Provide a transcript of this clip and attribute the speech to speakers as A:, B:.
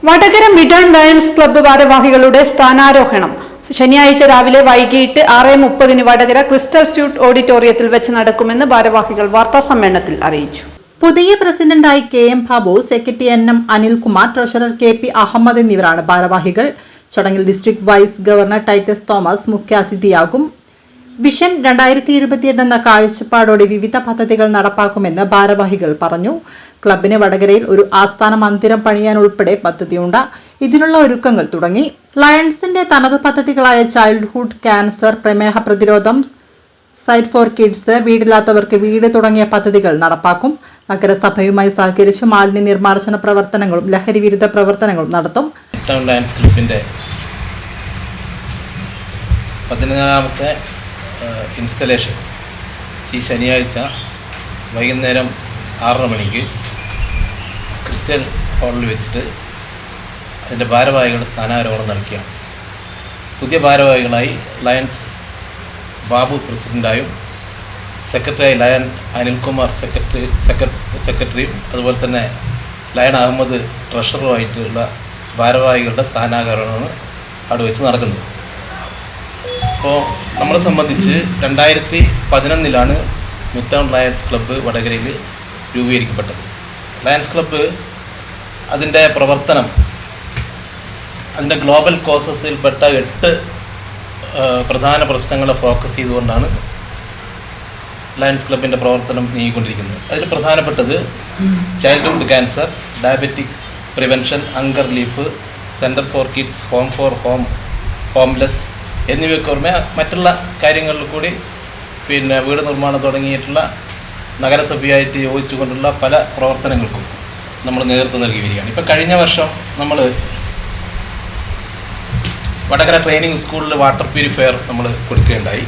A: Vadakara മിഡൺ lions club ഭാരവാഹികളുടെ സ്ഥാനാരോഹണം ശനിയാഴ്ച രാവിലെ വൈകിട്ട് 6:30 വടകര ക്രിസ്റ്റൽ സ്യൂട്ട് ഓഡിറ്റോറിയത്തിൽ വെച്ച് നടക്കുമെന്ന് ഭാരവാഹികൾ വാർത്താസമ്മേളനത്തിൽ അറിയിച്ചു.
B: പുതിയ പ്രസിഡന്റായി KM Babu, secretary NM Anilkumar, treasurer KP Ahammad എന്നിവരാണ് ഭാരവാഹികൾ. ചടങ്ങിൽ district vice governor Titus Thomas മുഖ്യാതിഥിയാകും. വിഷൻ 2028 എന്ന കാഴ്ചപ്പാടോടെ വിവിധ പദ്ധതികൾ നടപ്പാക്കുമെന്ന് ഭാരവാഹികൾ പറഞ്ഞു. ക്ലബിന് വടകരയിൽ ഒരു ആസ്ഥാന മന്ദിരം പണിയാൻ ഉൾപ്പെടെ പദ്ധതിയുണ്ട്. ഇതിനുള്ള ഒരുക്കങ്ങൾ തുടങ്ങി. ലയൺസിന്റെ തനതു പദ്ധതികളായ ചൈൽഡ്ഹുഡ് ക്യാൻസർ, പ്രമേഹ പ്രതിരോധം, സൈറ്റ് ഫോർ കിഡ്സ്, വീടില്ലാത്തവർക്ക് വീട് തുടങ്ങിയ പദ്ധതികൾ നടപ്പാക്കും. നഗരസഭയുമായി സഹകരിച്ച് മാലിന്യ നിർമ്മാർജ്ജന പ്രവർത്തനങ്ങളും ലഹരി വിരുദ്ധ പ്രവർത്തനങ്ങളും നടത്തും.
C: ലയൺസ് ക്ലബിന്റെ 14ാമത്തെ ഇൻസ്റ്റലേഷൻ ഈ ശനിയാഴ്ച വൈകുന്നേരം 6:30 മണിക്ക് ക്രിസ്റ്റൽ ഹാളിൽ വെച്ചിട്ട് അതിൻ്റെ ഭാരവാഹികളുടെ സ്ഥാനാരോഹണം നടക്കുകയാണ്. പുതിയ ഭാരവാഹികളായി ലയൺസ് ബാബു പ്രസിഡൻ്റായും സെക്രട്ടറിയായി ലയൺ അനിൽകുമാർ സെക്രട്ടറിയും അതുപോലെ തന്നെ ലയൺ അഹമ്മദ് ട്രഷററുമായിട്ടുള്ള ഭാരവാഹികളുടെ സ്ഥാനാരോഹണമാണ് അവിടെ വെച്ച് നടക്കുന്നത്. അപ്പോൾ നമ്മളെ സംബന്ധിച്ച് 2011 മിഡ്ടൗൺ ലയൺസ് ക്ലബ്ബ് വടകരയിൽ രൂപീകരിക്കപ്പെട്ടത്. ലയൺസ് ക്ലബ്ബ് അതിൻ്റെ പ്രവർത്തനം അതിൻ്റെ ഗ്ലോബൽ കോസസിൽപ്പെട്ട 8 പ്രധാന പ്രശ്നങ്ങളെ ഫോക്കസ് ചെയ്തുകൊണ്ടാണ് ലയൺസ് ക്ലബിൻ്റെ പ്രവർത്തനം നീങ്ങിക്കൊണ്ടിരിക്കുന്നത്. അതിൽ പ്രധാനപ്പെട്ടത് childhood cancer, diabetic prevention, hunger relief, centre for kids, home for homeless എന്നിവയ്ക്ക് പുറമെ മറ്റുള്ള കാര്യങ്ങളിൽ കൂടി വീട് നിർമ്മാണം തുടങ്ങിയിട്ടുള്ള നഗരസഭയായിട്ട് യോജിച്ചുകൊണ്ടുള്ള പല പ്രവർത്തനങ്ങൾക്കും നമ്മൾ നേതൃത്വം നൽകി വരികയാണ്. ഇപ്പോൾ കഴിഞ്ഞ വർഷം നമ്മൾ വടകര ട്രെയിനിങ് സ്കൂളിൽ വാട്ടർ പ്യൂരിഫയർ നമ്മൾ കൊടുക്കുകയുണ്ടായി.